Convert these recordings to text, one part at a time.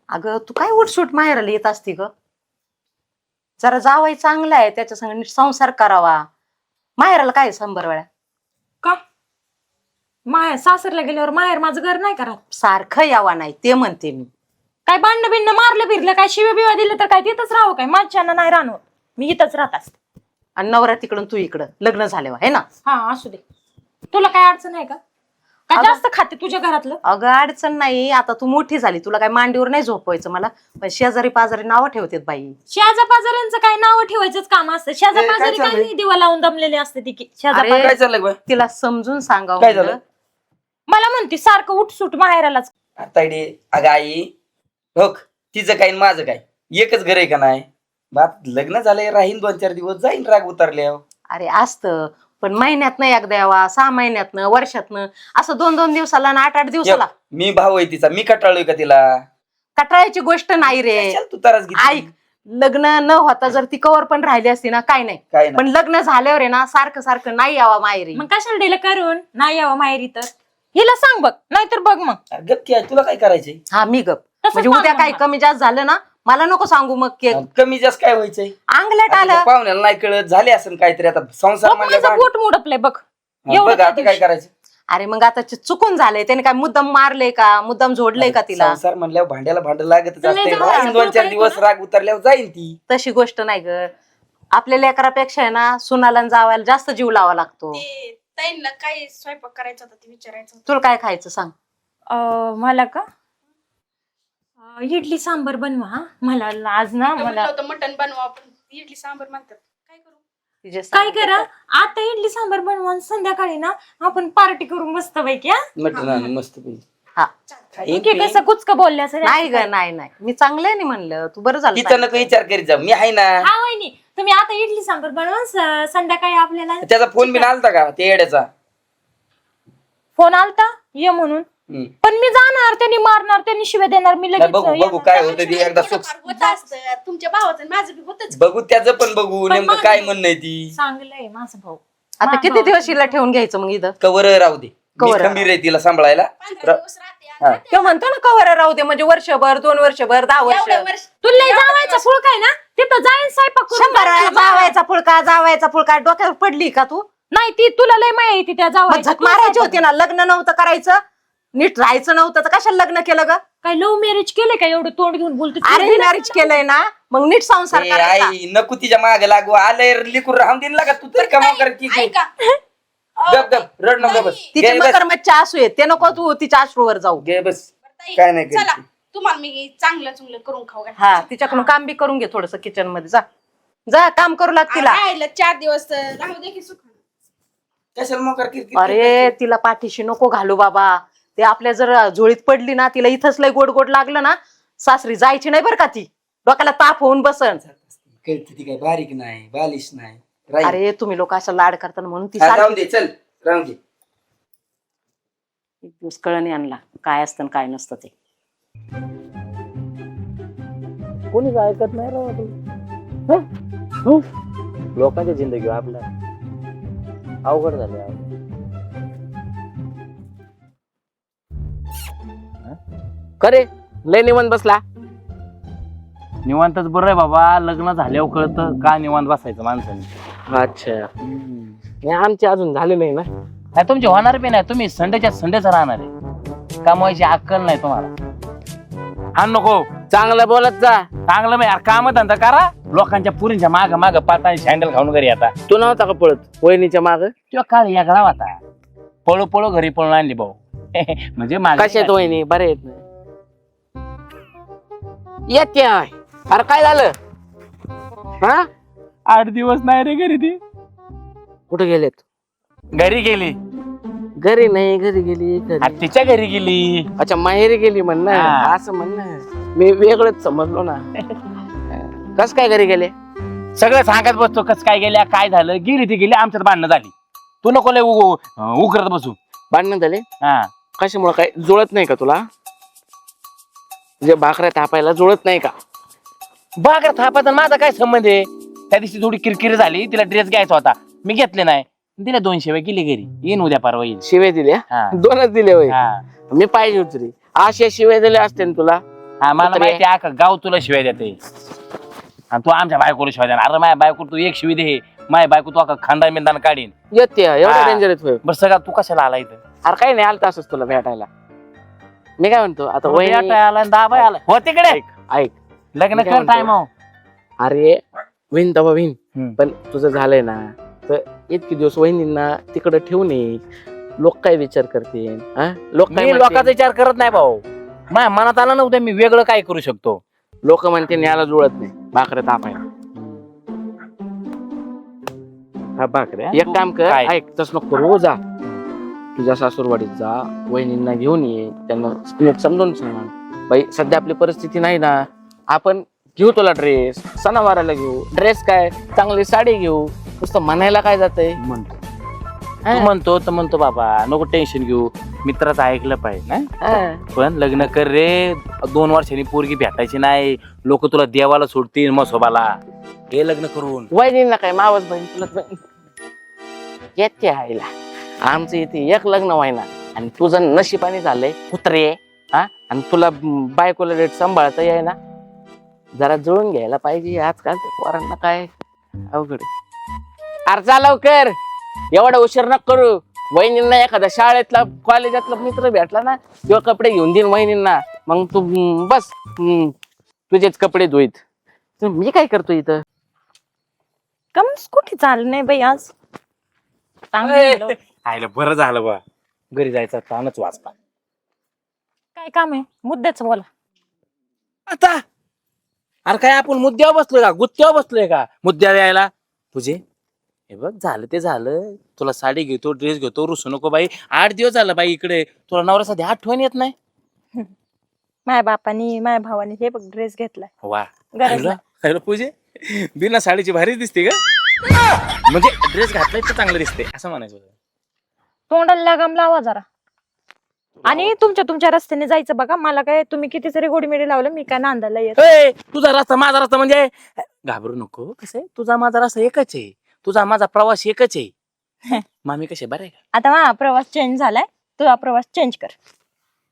अगं तू काय उठसूट माहेराला येत असती ग? जरा जावई चांगला आहे, त्याच्या संग नीट संसार करावा. माहेराला काय 100 वेळा का माहेर सासरला गेल्यावर माहेर माझं घर नाही करा? सारखं यावा नाही ते म्हणते मी. काय भांडण बिंड मारलं बिरलं काय शिव्या बिव्या दिलं तर काय तिथंच राहावं काय? माझ्यानं नाही राहणार, मी इथंच राहत असते. आणि नवरा तिकडून तू इकडं लग्न झाल्यावर आहे ना. हा असू दे. तुला काय अडचण आहे का? काय जास्त खाते तुझ्या घरातलं? अगं अडचण नाही, आता तू मोठी झाली, तुला काय मांडीवर नाही झोपवायचं मला. पण शेजारी पाजारी नावं ठेवतात बाई. शेजा पाजाऱ्यांचं काय नाव ठेवायचंच काम असतं? शेजा काय पाजारी काय चाललंय? नाही दिवा लावून दमलेले असते ती शेजा अरे, पाजारी. काय चाललंय बा? तिला समजून सांगावं काय म्हणलं. झालं? मला म्हणते सारखं उठसूट माहेरालाच. आता अगं आई हो तिचं काय आणि माझं काय एकच घर आहे का नाही? बाप लग्न झालंय, राहीन 2-4 दिवस, जाईन राग उतरल्यावर. अरे असतं, पण महिन्यातनं एकदा यावा, 6 महिन्यातनं, वर्षातनं, असं 2-2 दिवसाला आणि 8-8 दिवसाला. मी भाऊ आहे तिचा, मी कटाळलोय का तिला? कटाळ्याची गोष्ट नाही रे. कशाला तू तारास घेते? ऐक, लग्न न होता जर ती कवर पण राहिली असती ना काय नाही, काय नाही. पण लग्न झाल्यावर आहे ना सारखं सारखं नाही यावा माहेरी. मग कशाला दिलं करून नाही यावं माहेरी? तर हिला सांग बघ, नाहीतर बघ मग. अरे गप की आहे, तुला काय करायचंय? हा मी गप. तसंच म्हणजे उद्या सांग काही मला. कमी जास्त झालं ना मला नको सांगू मग के कमी जास्त काय व्हायचंय? अंगलट आता आलं. त्या पाहुण्याला नाही कळत, झाले असेल काहीतरी. आता संसार बघ म्हणलं माझं पोट मुडपलंय बघ. बघ एवढं आता त्या काय करायचं? अरे मग आता चुकून झालंय, त्याने काय मुद्दाम मारले का, मुद्दाम झोडलंय का तिला? संसार म्हणल्यावर भांड्याला भांड लागतच तुला असते. जरा राहीन 2-4 काय दिवस, करू? राग उतरल्यावर जाईन ती. तशी गोष्ट नाही ग. आपल्या लेकरापेक्षा आहे ना सुनाला आणि जावायला जास्त जीव लावा लागतो. ते ताईंना काय स्वयंपाक करायचा होता ते विचारायचं होतं. तुला काय खायचं सांग. मला का इडली सांबर बनवा. हा मला आज ना म्हटलं मला होतं मटण बनवा, आपण इडली सांबर म्हणतात. काय करू? तिचे काय करा आता इडली सांबर बनवा आणि संध्याकाळी ना आपण पार्टी करू मस्त पैकी. मटण आणून मस्त पैकी. हा खाईन की पीईन. कसं कुचक बोलल्या नाही ग, नाही नाही, मी चांगलं नाही म्हणलं, तू बरं झालं तिचा सांगितलं. नको विचार करीत जा, मी आहे ना. हा वहिनी तुम्ही आता इडली सांबर बनवा संध्याकाळी आपल्याला. त्याचा फोन बिन आलता का ते येड्याचा? फोन आलता ये म्हणून, हम्म. पण मी जाणार, त्यांनी मारणार, त्यांनी शिव्या देणार, मी नाही, लगेच बघू येणार. बघू काय होतं ते एकदा सुख. थोडंफार होतं असतं. तुमच्या भावाचं आणि माझं बी होतच. बघू त्याचं पण बघू, पण नेमकं माझं- काय म्हणणं आहे ती. चांगलंय माझं भाऊ. आता माझा किती भाऊ- दिवस हिला ठेवून घ्यायचं मग इथं? कवर राहू दे, मी कवर खंबीर आहे तिला सांभाळायला. 15 दिवस राहते. हा. तो म्हणतो ना कवर राहू दे, म्हणजे वर्षभर, 2 वर्षभर, 10 वर्ष. एवढं वर्ष तुला लय जावायचा फुल काय ना तिथं जाईन स्वयंपाक करून 100 वेळा घालायला. जावायचा फुलका, जावायचा फुलका, डोक्यावर पडली का तू? नाही ती तुला लय माया येते त्या मग जावायची. झक मारायची होती ना. लग्न नव्हतं करायचं, नीट राहायचं नव्हतं, तर कशाला लग्न केलं ग? काय लव्ह मॅरेज केलंय का एवढं तोंड घेऊन बोलतो? अरे मॅरेज केलंय ना, मग नीट संसार ए, करायचा. आई नको तिच्या मागे लागू, आलंय लिकूर राहून देईन लागा तू तरी कमाव कर की. ऐका. गप गप रड नको बस. तिचे घे बस. मकरमच्चे आसू आहेत, ते नको तू तिच्या अश्रूवर जाऊ. घे बस. ताई, काय नाही करीत चला ती. तुम्हाला मी चांगलं चुंगलं करून खाऊ घालते. हा तिच्याकडून काम बी करून घे थोडस किचन मध्ये. जा जा, काम करू लाग तिला. राहिलं 4 दिवस राहू दे की सुख. कशाला मोकार किरकिर अरे तिला पाठीशी नको घालू बाबा. ते आपल्या जर झोळीत पडली ना, तिला इथंच लय गोड गोड लागलं ना, सासरी जायची नाही बरं का ती. डोक्याला ताप होऊन बसन. कळते ती काय बारीक नाही, बालिश नाही. राहील. अरे तुम्ही लोक असं लाड करताना म्हणून ती हा, राहून सारखी दे, चल राहून दे. एक दिवस कळणी आणला काय असतं आणि काय नसतं ते. कोणीच ऐकत नाही राव. लोकांच्या जिंदगी आपल्या अवघड झाले. खरे लय निवांत बसला. निवांतच बरं आहे बाबा. लग्न झाल्यावर कळतं का निवांत बसायचं माणसाने. अच्छा, नाही आमचे अजून झाले नाही ना. नाही तुमचे होणार बी नाही. तुम्ही संडेच्या संडेच राहणार आहे. कमवायची अक्कल नाही तुम्हाला. हा नको चांगलं बोलत जा. चांगलं नाही काम धंदा करा. लोकांच्या पुरींच्या माग माग पाता सँडल खाऊन घरी आता. तू नव्हता का पळत वहिनीच्या माग? तुझ्या काळ यागळा होता. पळू पळू घरी पळून आणली भाऊ. म्हणजे कशा येत वहिनी बरे येत नाही येते. अरे काय झालं? हा 8 दिवस नाही रे घरी ती. कुठे गेलेत? घरी गेली. घरी नाही घरी गेली घरी. आ, तिच्या घरी गेली. अच्छा माहेरी गेली म्हण ना. हा. असं म्हण ना. मी वेगळंच समजलो ना. कस काय घरी गेले? सगळं सांगत बसतो कस काय गेल्या काय झालं. गेली ती गेली. आमच्यात भांडणं झाली. तू नको लय उकरत बसू. भांडण झाले हा कशामुळे? काय जुळत नाही का तुला? जे भाकऱ्या थापायला जुळत नाही का? बागर थापाचा माझा काय संबंध आहे? त्या दिवशी थोडी किरकिर झाली. तिला ड्रेस घ्यायचा होता. मी घेतले नाही. तिला 200 वेळ गेली घरी. येईन उद्या परवा येईल. शिव्या दिल्या? हा. 2च दिले होय. हा. मी पाहिजे होती रे. अशा शिव्या दिल्या असते ना तुला हा मला कुत्रे. माहिती आहे, गाव तुला शिवाय देते आणि तू आमच्या बायकोला शिवाय देणार. अरे माझ्या बायको तू एक शिवी दे, माझ्या बायको तू खांदा मिंदान काढीन. येते एवढा हा. डेंजर येतोय. बरं सगळं तू कशाला आला इथं? अरे काही नाही, आलं असंच तुला भेटायला. मी काय म्हणतो आता वहिनी आला दाबा आला हो तिकडे ऐक, लग्न मी काय कर म्हणतो? टाइम अरे होईन तवा होईन, हम्म. पण तुझं झालंय ना तर इतके दिवस वहिनींना तिकडे ठेवून ये. लोक काय विचार करतील? लोक काय मी लोकांचा विचार करत नाही भाऊ. माझ्या मनात आलं नव्हतं मी वेगळं काय करू शकतो. लोक म्हणते याला जुळत नाही भाकऱ्या तापायला. हा भाकऱ्या एक काम कर, काय? ऐक तस नको करू, जा तुझ्या सासूरवाडीत जा, वहिनींना घेऊन ये, त्यांना नीट समजून सांग बाई सध्या आपली परिस्थिती नाही ना, आपण घेऊ तुला ड्रेस, सणावाराला घेऊ ड्रेस, काय चांगली साडी घेऊ. नुसतं म्हणायला काय जातंय? म्हणतो तू म्हणतो तर म्हणतो बाबा नको टेन्शन घेऊ, मित्राचं ऐकलं पाहिजे ना. पण लग्न कर रे, 2 वर्षांनी पोरगी भेटायची नाही, लोक तुला देवाला सोडतील मसोबाला. हे लग्न करून वहिनींना काय मावस बहीण तुला येते आईला. आमचं इथे एक लग्न व्हायना आणि तुझं नशिबाने झालंय कुत्रे. आणि तुला बायकोला रेट सांभाळता याय ना, जरा जुळून घ्यायला पाहिजे. आजकाल पोरांना काय अवघड आहे. अरे जा लवकर, एवढा उशीर नका करू. वहिनींना एखादा शाळेतला कॉलेजातला मित्र भेटला ना, किंवा कपडे घेऊन देईन वहिनींना, मग तू बस तुझेच कपडे धुईत. तर मी काय करतो इथं? कम स्कूटी चालू नाही बाई आज. चांगलं झालं. आयला बरं झालं बा, घरी जायचा ताणच वाचला. काय काम आहे मुद्द्याचं बोला. आता अरे काय आपण मुद्द्यावर बसलोय का, गुत्त्यावर बसलोय का मुद्द्यावर यायला? तुझे हे बघ झालं ते झालं, तुला साडी घेतो, ड्रेस घेतो, रुसू नको बाई. 8 दिवस झालं बाई इकडे, तुला नवरा सध्या आठवण येत नाही. माझ्या बापानी माझ्या भावानी हे बघ ड्रेस घेतलाय. वा गरज नाही. खायला पूजे बिना साडीची भारी दिसते का? म्हणजे ड्रेस घातलाय तर चांगलं दिसते असं म्हणायचं होतं. तोंडाला लगाम लावा जरा. आणि तुमच्या रस्त्याने जायचं बघा. मला काय तुम्ही किती तरी गोडीमेडी लावलं, मी काय नांदायला येत. ए, तुझा रस्ता माझा रस्ता म्हणजे घाबरू नको. कसं आहे, तुझा माझा रस्ता एकच आहे, तुझा माझा प्रवास एकच आहे. मामी कसे बरे का? आता माझा प्रवास चेंज झालाय, तुझा प्रवास चेंज कर.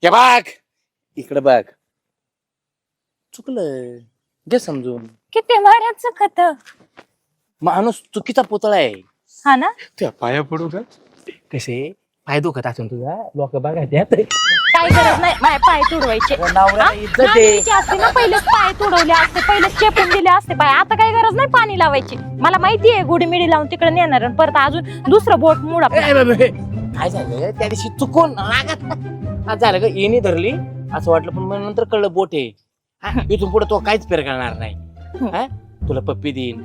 हे बघ इकडे बघ, चुकलं घे समजून. किती भाऱ्याचं खत. माणूस चुकीचा पुतळा आहे. हा ना, त्या पाया पडू का? कसे पाय दुखत असून तुझा लोक बघायचे. काय गरज नाही माझे पाय तुडवायचे. नांदायचे असते ना, पहिलेच पाय तुडवले असते, पहिलेच चेपून दिले असते पाय. आता काही गरज नाही पाणी लावायची. मला माहिती आहे गोडी मिडी लावून तिकडे नेणार आणि परत अजून दुसरं बोट मुडा. काय झालं त्या दिवशी चुकून रागात झालं का येणी धरली असं वाटलं, पण मग नंतर कळलं बोट आहे. इथून पुढे तो काहीच पेर करणार नाही. तुला पप्पी देईन,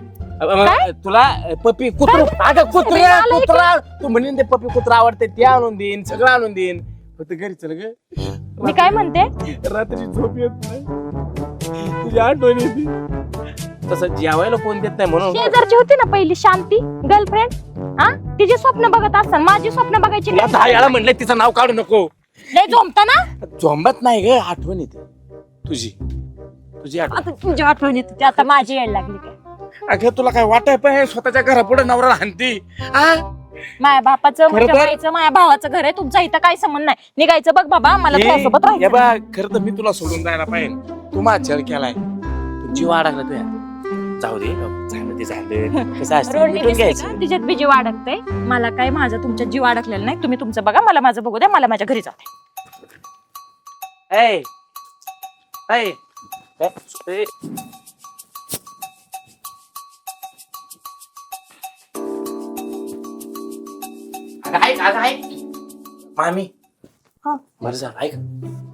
तुला पप्पी कुत्र, अगं कुत्रा कुत्रा तू म्हणेन ते पप्पी कुत्रा आवडते ते आणून देईन, सगळं आणून देईन. फक्त घरी चल ग. मी काय म्हणते, रात्री झोप येत नाही, तुझी आठवण येते. तसं जेवायला कोण देत नाही म्हणून. शेजारची होती ना पहिली शांती गर्लफ्रेंड, हा तिची स्वप्न बघत असताना माझी स्वप्न बघायची तुला 10 वेळा म्हणलं तिचं नाव काढू नको. लय झोमता ना. झोंबत नाही ग, आठवण येते तुझी, तुझी आठवण. आता तुझी आठवण येते, आता माझी यायला लागली काय? अगं तुला काय वाटाय पण स्वतःच्या घरापुढे नवरा हाणती? माझ्या बापाचं खरं तर- माझ्या बाईचं माझ्या भावाचं घर आहे, तुमचा इथं काही संबंध नाही. निघायचं बघ बाबा, मला तुझ्यासोबत राहायचं. खरं तर मी तुला सोडून जायला पाहिजे, तू माझ्या छळ केलाय, तू जीव अडकला तुया. जाऊ दे, झालं ते झालं. कसं असतं, रोडने मिटून दिसते घ्यायचं. का? तिच्यात बी जीव अडकतंय. मला काय माझं तुमच्या जीव अडकलेला नाही. तुम्ही तुमचं बघा, मला माझं बघू द्या. मला माझ्या घरी जाते. ऐ, ऐ, ऐ. अगं ऐक मामी. हा. बरं झालं ऐक.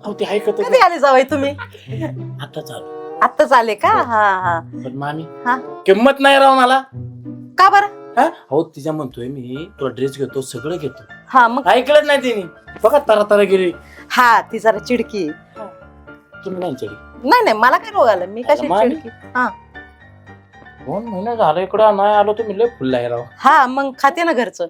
हो ते ऐकत कधी आले जावई तुम्ही? आता चालू. आत्ताच आले का? हा हा पण मामी हा. किंमत नाही राव मला. का बरं? हो तिच्या म्हणतोय मी, तुला ड्रेस घेतो, सगळं घेतो. हा मग ऐकलंच नाही तिने. बघा तारा गेली. हा ती जरा चिडकी. तुम्ही नाही चिडी. नाही मला काय रोग आलं, मी कशी मामी? चिडकी. हा 2 महिने झालं इकडं नाही आलो, तुम्ही लय फुलला आहे राव. हा मग खाते ना घरचं.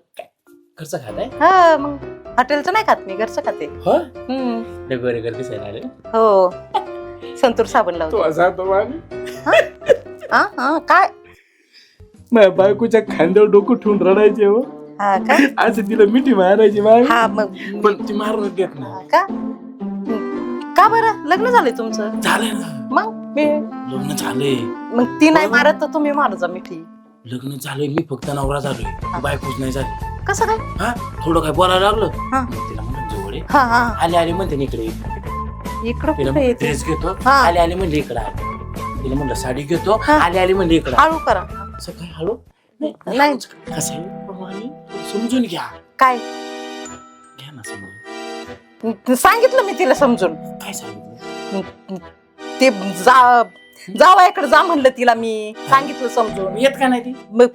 खर्च खाताय? हा मग हॉटेलचं नाही खात मी, घरचं खाते. हो हम्म. लय गोरे गर्दी दिसायला आले. हो संतूर साबण लावतो. हा हा काय? माझ्या बायकोच्या खांद्यावर डोकं ठेवून रडायचे हो. हा का? आज तिला मिठी मारायची मार. हा मग पण ती मारून देत नाही. हा का? का का बरं लग्न झालंय तुमचं? झालंय ना, मग मी लग्न झालंय. मग ती नाही मारत तर तुम्ही मारू जा मिठी. लग्न झालंय, मी फक्त नवरा झालोय, बायकोच नाही झाली. कसं काय? हा थोडं काय बोलायला लागलं, हा. मग तिला म्हणून जवळ ये. हा हा आले आले म्हणते ना इकडे, इकडं तिला कुठे येते? ड्रेस घेतो, हा. आले आले म्हणले इकडे आले. तिला म्हणलं साडी घेतो, हा. आले आले म्हणले इकडे. हळू करा. असं काय हळू नाही. कसं आहे प्रमाणे समजून घ्या. काय घ्या ना समजून. सांगितलं मी तिला समजून. काय सांगितलं? ते जावयाकडे जा म्हणलं तिला मी, सांगितलं समजून. येत का नाही ती? मग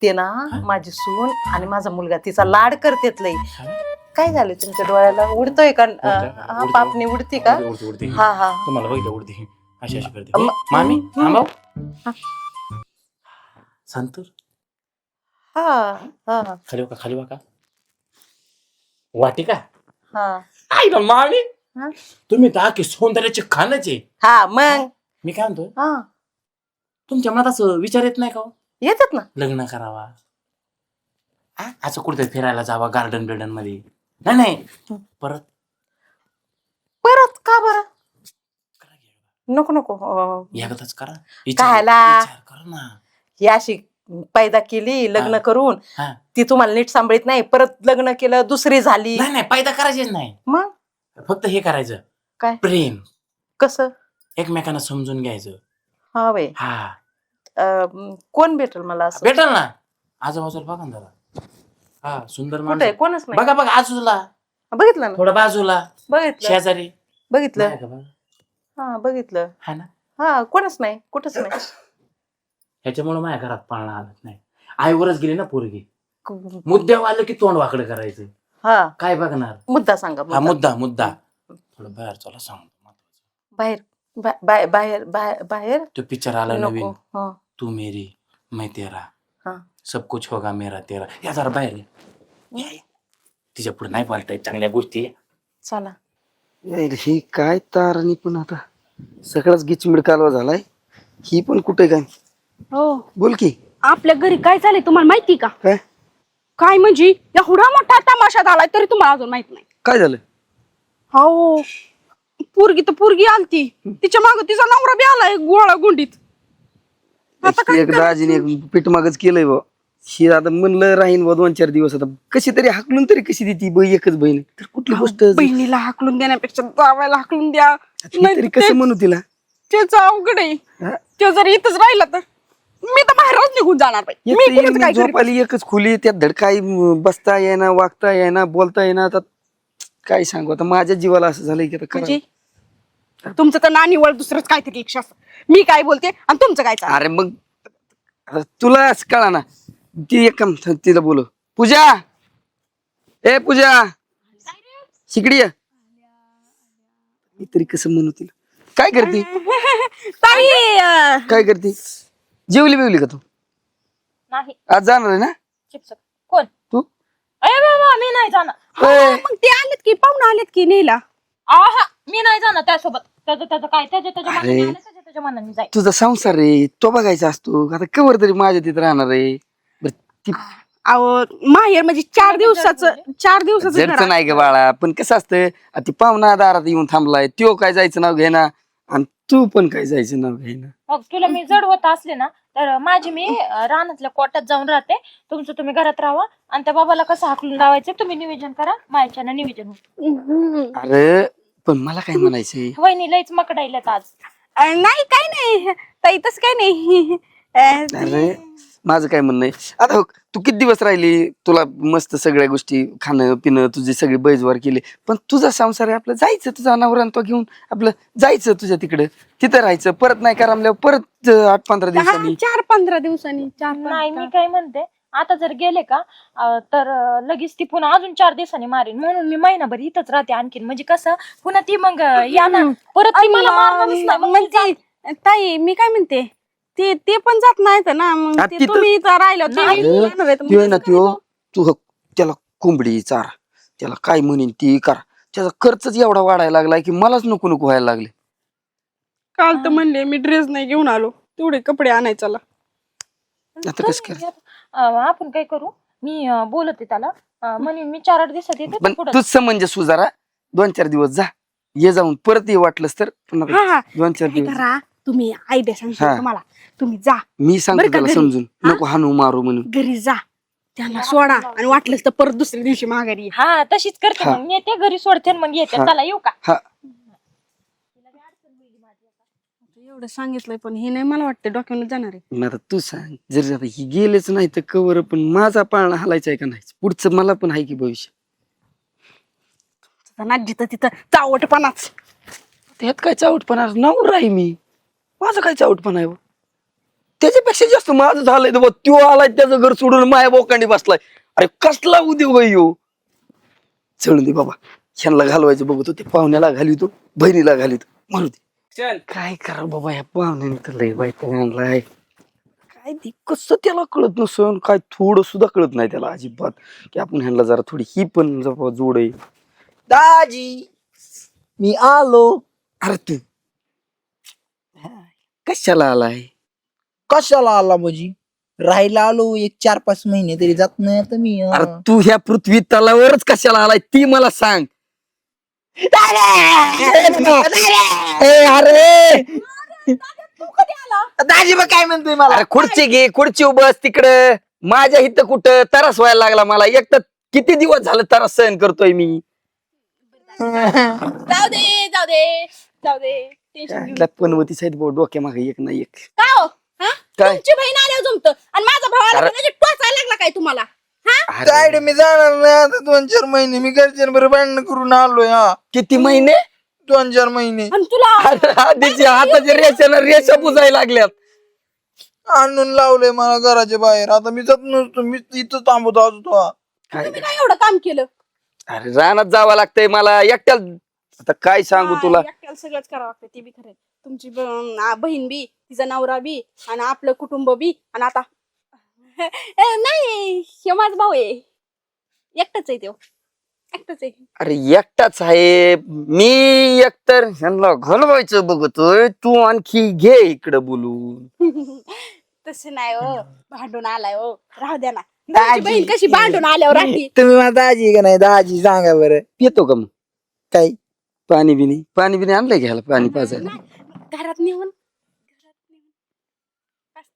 ते ना माझी सून आणि माझा मुलगा तिचा लाड करतेत लई. काय झालं तुमच्या डोळ्याला? उडतोय का? हा, पापणी उडती का? उडते, उडते. हा हा तुम्हाला बघितलं उडते, अशी अशी करते. अम्म, मामी थांबाव. हा. संतूर हा हा खाली वाका, खाली वाका. वाटी का? हा आई ना मामी, हा. तुम्ही तर की सौंदर्याचे खाणच आहे. हा मग मी काय म्हणतो, हा तुमच्या मनात असं विचार येत नाही का हो? येतात ना. लग्न करावा, हा? असं कुठे फिरायला जावा गार्डन बिल्डन मध्ये? नाही नाही, परत परत का बरं? करा की. नको नको एकदाच करा. कायला? विचार कर ना. ही अशी पैदा केली लग्न हा. करून, हा. ती तुम्हाला नीट सांभाळत नाही, परत लग्न केलं दुसरी झाली. नाही नाही, पैदा करायचेच नाही, मग फक्त हे करायचं, काय? प्रेम, कसं? एकमेकांना समजून घ्यायचं. हा बाई, हा कोण भेटल मला असं? भेटल ना, आजूबाजूला बघा ना जरा. हा सुंदर कुठे? माणूस कोणच नाही. बघा बघा, आजूला बघितलं ना, थोडं, बाजूला बघितलं शेजारी बघितलं. नाही का बघा? हा बघितलं. हा ना. हा कोणच नाही, कुठच नाही. ह्याच्यामुळे माझ्या घरात पाळणा आलत नाही. आईवरच गेली ना पोरगी. मुद्द्यावर आलं की तोंड वाकडं करायचं. हा काय बघणार? मुद्दा सांगा. हा मुद्दा. मुद्दा थोडं बाहेर चला सांगतो. बाहेर बाहेर बाहेर बाहेर बाहेर तो पिक्चर आला नको. नवीन, हा तू मेरी मैं तेरा, हा. सब कुछ होगा मेरा तेरा. या जरा बाहेर ये. या, या. तिच्या पुढे नाही बोलताय चांगल्या गोष्टी. चला. ही काय तारणी पण आता सगळाच गिचमिड कालवा झालाय. ही पण कुठे काय? हो, बोल की. आपल्या घरी काय चाललंय तुम्हाला माहिती का? काय काय म्हणजे एवढा मोठा तमाशा झालाय तरी तुम्हाला अजून माहित नाही. काय झालं? हो, पोरगी आलती, तिच्या माग तिचा नवरा बी आलाय गोळा गुंडीत. आता काय एक दाजीने एक पीठ मागच केलंय बा. ही आता म्हणलं राहीन बा 2-4 दिवस. आता कशी तरी हाकलून तरी कशी देती बाई, एकच बहीण आहे. तर कुठली गोष्ट बहिणीला हाकलून देण्यापेक्षा जावायला हाकलून द्या. तरी कसं म्हणू तिला? त्याचं अवघड आहे. हा? ते जर इथंच राहिला तर मी तर बाहेरच निघून जाणार बाई. एक मी तर कुठंच काय येईन, झोप आली एकच खोली, त्यात धडकाय बसता येईना, वागता येईना, बोलता येईना. आता काय सांगू, आता माझ्या जीवाला असं झालंय की आता म्हणजे करावं. तुमचं तर नानीवळ दुसरंच काहीतरी इच्छा असतं. मी काय बोलते आणि तुमचं काय चाललंय? अरे मग आता तुला असं कळा ना. ती एक काम, तिला बोलव. पूजा, ए पूजा, शिकडी ये. मी तरी कसं म्हणू तिला? काय करते? ताई, काय करते? जेवली बिवली का तू? नाही. आज जाणार आहे ना चिप्स कोण? तू? अरे बाबा, मी नाही जाणार. ए, मग ते आलेत की, पाहुणे आलेत की नेला. आहा, मी नाही जाणार त्यासोबत. त्याचं काय, त्याच्या मनाने अरे. आलं, त्याच्या मनाने जाईल. तुझा संसार रे, तो बघायचा असतो. आता कवर तरी माझ्या तिथे राहणार आहे. बरं, ती अहो, माहेर म्हणजे 4 दिवसाचं घर घरचं नाही ग बाळा. पण कसं असतं, आता ती पाहुणा दारात येऊन थांबलाय, त्यो काय जायचं नाव घेना आणि तू पण काय जायचं नाव घेना. मग तुला मी जड होत असले ना तर माझी मी रानातल्या कोट्यात जाऊन राहते. तुमचं तुम्ही घरात राहा आणि त्या बाबाला कसं हाकलून लावायचं तुम्ही नियोजन करा. माझ्यानं नियोजन होत. अरे पण मला काय म्हणायचंय, वहिनी लईच मकडाईल्यात आज. नाही काय नाही ताई, तसं काय नाही. अरे माझं काय म्हणणं आहे, आता हो, तू किती दिवस राहिली, तुला मस्त सगळ्या गोष्टी खाणं पिणं तुझी सगळी बैजवार केली. पण तुझा संसार आहे, आपलं जायचं, तुझा नवरा तो घेऊन आपलं जायचं तुझ्या तिकडे, तिथं राहायचं. परत नाही का रमल्यावर परत 8-15 दिवसांनी. 4-15 दिवसांनी. नाही, मी काय म्हणते, आता जर गेले का तर लगेच ती पुन्हा अजून 4 दिवसांनी मारेन. म्हणून मी महिनाभर इथंच राहते आणखीन. म्हणजे कसं पुन्हा ती मग या ना परत ती मला मारणारच नाही. मग ती म्हणजे ताई, मी काय म्हणते, ते पण जात नाहीत ना. मग हा, ते तिथं- तुम्ही इथं राहिलं त्यो आहे ना, तू त्याला कोंबडी चार, त्याला काय म्हणेन ती कर. त्याचा खर्चच एवढा वाढायला लागलाय की मलाच नको नको व्हायला लागले. काल तर म्हणले मी ड्रेस नाही घेऊन आलो, तेवढे कपडे आणायचा. आता कसं करायचं? आपण काय करू, मी बोलते त्याला. म्हणून मी 4-8 दिवसात येते पण पुढे. तूच म्हणजे सुजारा 2-4 दिवस जा. ये जाऊन परत ये वाटलंस तर पुन्हा हा हा 2-4 काय दिवस करा तुम्ही आयडिया सांगतो हा. तुम्हाला. तुम्ही जा मी सांगतो बरं का त्याला घरी? समजून हा? नको हाणू मारू म्हणून. घरी जा त्यांना सोडा आणि वाटलंच तर परत दुसऱ्या दिवशी माघारी या. हा तशीच करते हा. मग येते घरी सोडते आणि मग येते. हा. चला येऊ का? हा एवढं सांगितलंय पण हे नाही मला वाटतं डोक्यावर जाणार आहे. मग आता तू सांग जर आता ही गेलेच नाही तर कवर पण माझा पाळणा हलायचा आहे का नाही पुढचं मला पण आहे की भविष्य. ना जिथं तिथं चावटपणाच. त्यात काय चावटपणा नवरा आहे मी माझं काय चावटपणा आहे बुवा? त्याच्यापेक्षा जास्त माझं झालंय तर बुवा, त्यो आलाय त्याचं घर सोडून माया बोकांडी बसलाय. अरे कसला उद्योग आहे ह्यो. चढून दे बाबा ह्यांना घालवायचं बघतो ते पाहुण्याला घालितो बहिणीला घालितो म्हणू दे. काय करा बाबा ह्या पाहुण्याने तर लय बायको आणलाय काय ते कसं त्याला कळत नसन काय थोडं सुद्धा कळत नाही त्याला अजिबात की आपण ह्यांना जरा थोडी ही पण जोड आहे. दाजी मी आलो. अरे तू कशाला आलाय कशाला आला म्हणजे राहायला आलो 1-4-5 महिने तरी जात नाही आता मी अरे तू ह्या पृथ्वी तलावरच कशाला आलाय ती मला सांग. अरे दाजी मग काय म्हणतोय मला अरे खुर्ची घे खुर्ची बस तिकडं माझ्या इथं कुठं तरस व्हायला लागला मला एक तर किती दिवस झालं तरस सहन करतोय मी. जाऊ दे जाऊ दे जाऊ दे टेन्शन घेऊ पनवती साहेब डोक्या मागे एक नाही एक का हो हा? काय? तुमची बहीण आल्यावर जमतं आणि माझा भाव आला अरे- की लगेच टोचायला लागला काय तुम्हाला हा? अरे, तायडे मी जाणार नाही आता 2-4 महिने मी घरच्यांबरोबर भांडण करून आलोय. हा किती महिने 2-4 महिने आणि तुला अरे, आधीच्या हाताच्या रेषा पुजायला लागल्यात. आणून लावलंय मला घराच्या बाहेर. आता मी जात नसतो मी इथं थांबतो असतो. काय तुम्ही काय एवढं काम केलं अरे रानात जावं लागतंय मला एकट्याला आता काय सांगू तुला. एकट्याला सगळंच करावं लागतं ते बी खरं तुमची बहीण बी तिचा नवरा बी आणि आपलं कुटुंब बी आणि आता नाही हे माझा भाऊ आहे एकटाच आहे तो एकटाच आहे. अरे एकटाच आहे मी एकतर ह्यांना घालवायचं बघतोय तू आणखी घे इकडं बोलून. तसं नाही हो भांडून आलाय हो राहू द्या ना. तुमची बहीण कशी भांडून आल्यावर राहते. तुम्ही मला दाजी का नाही दाजी सांगा बरं. पितो का मग काय पाणी बिनी आणलंय घ्यायला पाणी पाजायला. घरात नेऊन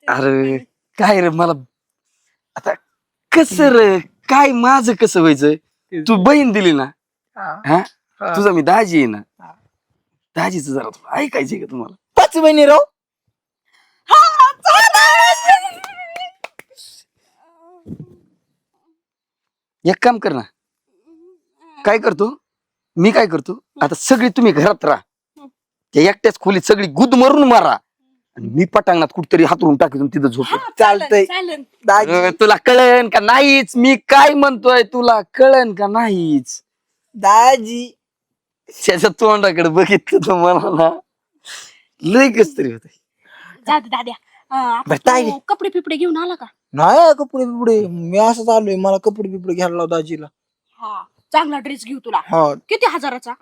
अरे काय रे मला आता कस रे काय माझं कसं व्हायचं तू बहीण दिली ना हा तुझा मी दाजी आहे ना दाजीचं जरा तुला ऐकायचंय का तुम्हाला. 5 महिने राव. एक काम कर ना काय करतो मी काय करतो आता सगळी तुम्ही घरात राहा त्या एकट्याच खोलीत सगळी गुद मारून मारा आणि मी पटांगणात कुठतरी हातरून टाकून तिथं झोप. चालतंय चालेल दाजी तुला कळन का नाहीच मी काय म्हणतोय तुला कळन का नाहीच. दाजी त्याच्या तोंडाकडे बघितलं तर मला ना लय कस तरी होत. जा दे दाद्या आता बरं, ताई. तू कपडे पिपडे घेऊन आला का. नाही कपडे बिपडे मी असंच आलोय मला कपडे बिपडे घ्यायला लाव दाजीला. हा चांगला ड्रेस घेऊ तुला. हा किती हजाराचा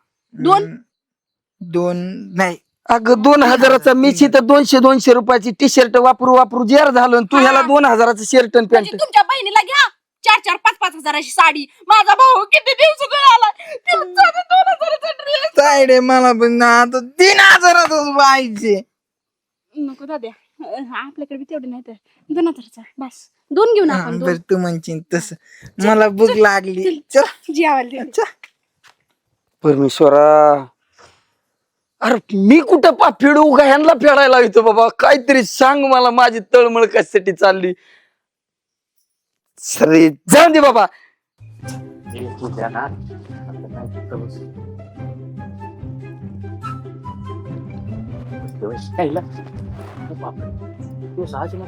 2 नाही अगं 2000चा मीची तर 200 रुपयाची टी शर्ट वापरू जेर झालं आणि तू ह्याला 2000चं शर्ट आणि म्हणजे पॅन्ट. तुमच्या बहिणीला घ्या 4-4, 5-5 हजाराची साडी. माझा भाऊ किती दिवस आला 2,000चा ड्रेस. तायडे मला पण ना आता 3,000च पाहिजे. नको दाद्या आपल्याकडे बी तेवढे नाही तर 2,000चा बस 2 घेऊन आपण बर तू म्हणशील तस मला भूक लागली. चल जेवायला परमेश्वरा अरे मी कुठं फेडू का ह्यांना फेडायला येतो बाबा काहीतरी सांग मला माझी तळमळ कशासाठी चालली. सरे जाऊन दे बाबा.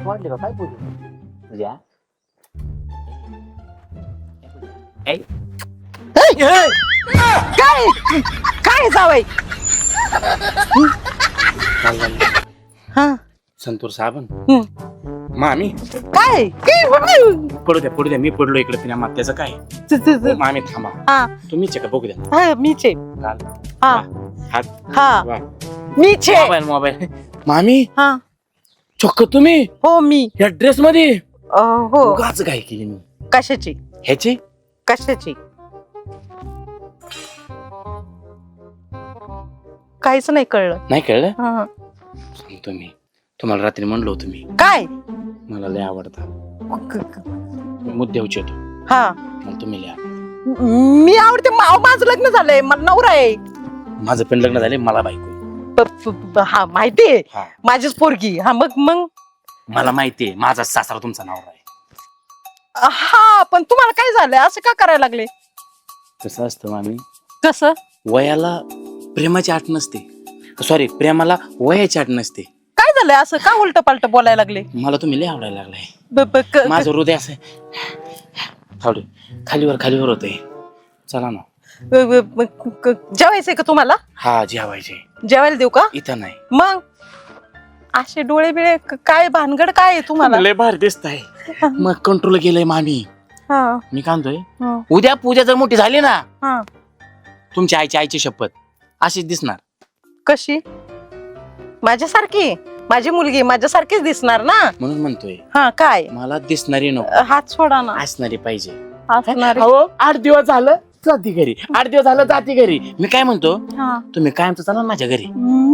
वाटले का काय बोलू काय काय जावय हा संतूर साबण हम्म. मामी काय पडू द्या मी पडलो इकडे पिण्या मात्याचं काय मामी थांबा हा तुम्हीच आहे का बघू द्या हा मीचे चाल. हा हात हा वा. मीचे मोबाईल मामी हा चक्क तुम्ही हो मी या ड्रेस मध्ये हो उगाच काय केली मी कशाची ह्याची कशाची काहीच नाही कळलं. नाही कळलं? हा. सांगतो मी. तुम्हाला रात्री म्हणलो होतो मी काय? मला लय आवडता मुद्द्यावची होतो हा, मग तुम्ही लय आवडता. मी आवडते. माझं लग्न झालंय, मला नवरा आहे. माझं पण लग्न झाले, मला बायको. हा माहितीये, हा. माझीच पोरगी. हा मग मला माहितीये माझा सासरा तुमचा नवरा आहे. हा, पण तुम्हाला काय झालंय? असं का करायला लागले? कसं असतं मामी, कसं? वयाला प्रेमाची आठ नसते. सॉरी, प्रेमाला वयाची आठ नसते. काय झालंय? असं का उलट पालट बोलायला लागले? मला तुम्ही लय आवडायला लागलाय. माझं हृदय असं थोडं खालीवर होतंय. चला ना. जेवायचंय का तुम्हाला? हा, जेवायचे. जेवायला देऊ का? इथं नाही. मग असे डोळे बिळे काय भानगड काय आहे तुम्हाला? लय भारी दिसताय. मग कंट्रोल केलंय मामी. हा, मी काय म्हणतोय, हा, उद्या पूजा जर मोठी झाली ना, हा. तुमच्या आईची शपथ अशीच दिसणार. कशी? माझ्यासारखी? माझी मुलगी माझ्यासारखीच दिसणार ना. म्हणून म्हणतोय हा, काय? मला दिसणारी नको, हात सोडा ना. असणारी पाहिजे. असणारी. अहो, 8 दिवस झालं जाती घरी, 8 दिवस झालं जाती घरी. मी काय म्हणतो, हा. तुम्ही कायमचं चला ना माझ्या घरी.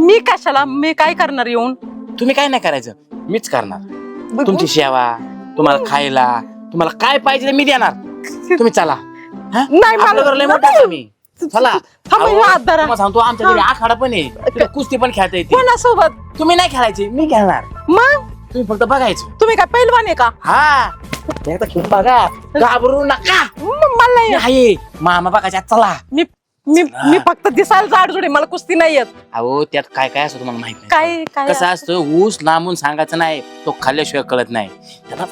मी कशाला? मी काय करणार येऊन? तुम्ही काय नाही करायचं, मीच करणार. तुमची सेवा, तुम्हाला खायला, तुम्हाला काय पाहिजे ते मी देणार. तुम्ही चला. हा? नाही, आपलं घर लय मोठं आहे आम्ही. चला. थांबा, अहो, हात धरा. तुम्हाला सांगतो, आमच्या घरी आखाडा पण आहे, तिथे कुस्ती पण खेळता येते. कोणासोबत? तुम्ही नाही खेळायचे, मी खेळणार. मग तुम्ही फक्त बघायचं. तुम्ही काय पैलवान आहे का? हा, एकदा खेळ बघा, घाबरू नका. मला नाही. मी आहे, मामा बघायच्या. चला. मी फक्त दिसायला जाडजुडे, मला कुस्ती नाही येत. अहो, त्यात काय काय असतं तुम्हाला माहित नाही. काय काय कसं असतं, ऊस लांबून सांगायचं नाही, तो खाल्ल्याशिवाय कळत नाही. त्याला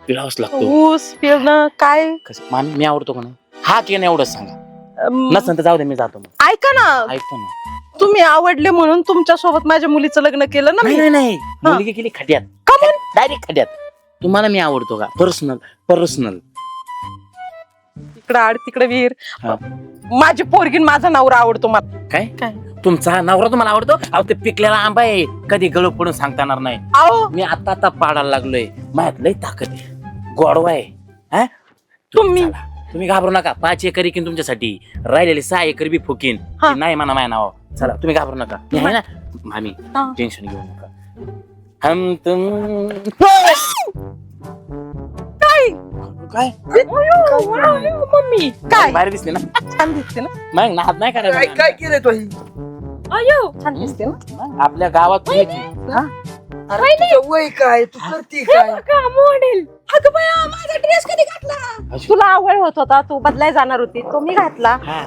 पिळावंच लागतो. ऊस पिळणं काय? कसं मामी, मी आवडतो का नाही? हा की नाही एवढंच सांगा. अम, नसेल तर जाऊ दे, मी जातो मग. ऐका ना, ऐकतो ना. तुम्ही आवडले म्हणून तुमच्या सोबत माझ्या मुलीचं लग्न केलं ना मी. नाही मुलगी केली खड्यात. डायरेक्ट खड्यात. तुम्हाला मी आवडतो का? पर्सनल. तिकडे आड तिकडे विहीर. हा. माझी पोरगी आणि माझा नवरा आवडतो मला. काय काय? तुमचा नवरा तुम्हाला आवडतो? अहो, ते पिकलेला आंबा आहे, कधी गळू पडून सांगता येणार नाही. अहो, मी आता पाडायला लागलोय, माझ्यात लय ताकद आहे, गोडवा आहे. हा? तुम्ही- चला. तुम्ही घाबरू नका. 5 एकर येईन तुमच्यासाठी, राहिलेले 6 एकर बी फुकीन. हा. नाही म्हणा माझ्या नाव. चला, तुम्ही घाबरू नका. मी आहे ना मामी, हा. टेन्शन घेऊ नका. हम तुम काय? काय मम्मी काय? भारी दिसते ना. छान दिसते ना. मग नाद नाही काय करायचं. काय केलंय तो ही? अयो, छान दिसते ना. आपल्या गावात तुम्ही अरे तुझं वय काय, तू करते काय? मॉडेल. अगं बाया, माझा ड्रेस कधी घातला? तुला आवड होत होता, तू बदलाय जाणार होती, तो मी घातला. हा.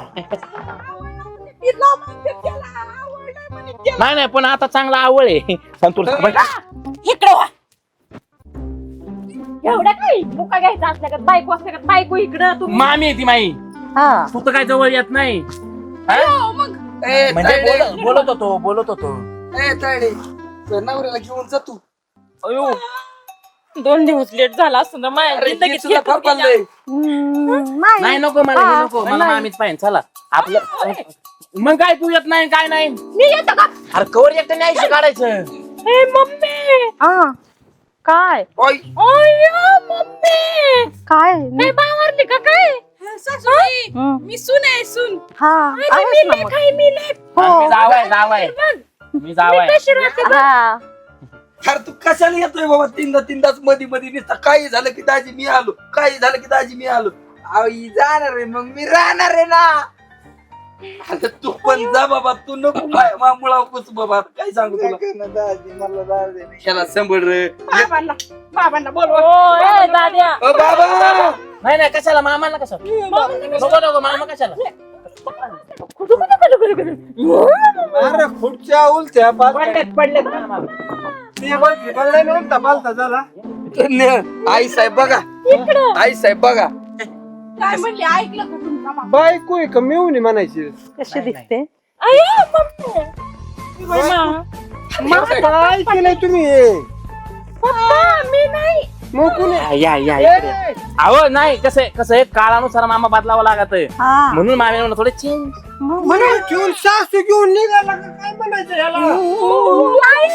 नाही पण आता चांगला आवड आहे. संतोष इकडे वा. एवढ्या काही मुका घ्यायचा असल्या का बायको असल्या का बायको इकडं तुम्ही. मामी आहे ती माई. हा. तू तर काय जवळ येत नाही. हा? ए, म्हणजे तायडे, बोलत होतो. ए, तायडे, तुझ्या नवऱ्याला घेऊन जा तू. अयो, 2 दिवस लेट झाला असतं ना माझ्या अरे जिंदगीत ही तुला घेतलं फार पाळलंय. नाही नको मला हे नको. मला नाही. मामीच पाहिजे. चला आपलं. मग काय तू येत नाही काय नाही? मी येतो का? अरे कवर एकटं नाही काढायचं. ए मम्मी. हा. काय? ओय, अय्यो मम्मी. काय? काय बावरली का काय? हं. मी सून आहे सून. हा. अरे आहेस मी ना लेक मग. आहे मी लेक. मी जावाय. मी जावाय. कशी राहते बघ. हा. अरे तू कशाला येतोय बाबा? तीनदाच मध्ये नुसतं काही झालं की दाजी मी आलो, काही झालं की दाजी मी आलो. आई जाणार आहे, मग मी राहणार आहे ना. आता तू पण जा बाबा, तू नको मुळा कुच बाबा. काय सांगू तुला? दाजी मला ह्याला संभळ रे. बाबांना बोलवा. ए दाद्या. ओ बाबा, नाही कशाला मामाला कशाला? नको मामा कशाला? अरे खुर्च्या उलट्या पडलेत मामा. आई साहेब बघा, आई साहेब बघा. काय म्हणले ऐकलं का तुमचा मामा? बायको आहे का मिळून म्हणायची? कशी दिसते? अय्यो मम्मी. काय केलंय तुम्ही? पप्पा मी नाही. मग कुणी या इकडे. अहो नाही, कसं आहे, काळानुसार मामा बदलावा लागत आहे. हा. म्हणून मामी म्हणून थोडे चेंज. म्हणून घेऊन सासू घेऊन निघाला का काय म्हणायचं याला? नाही.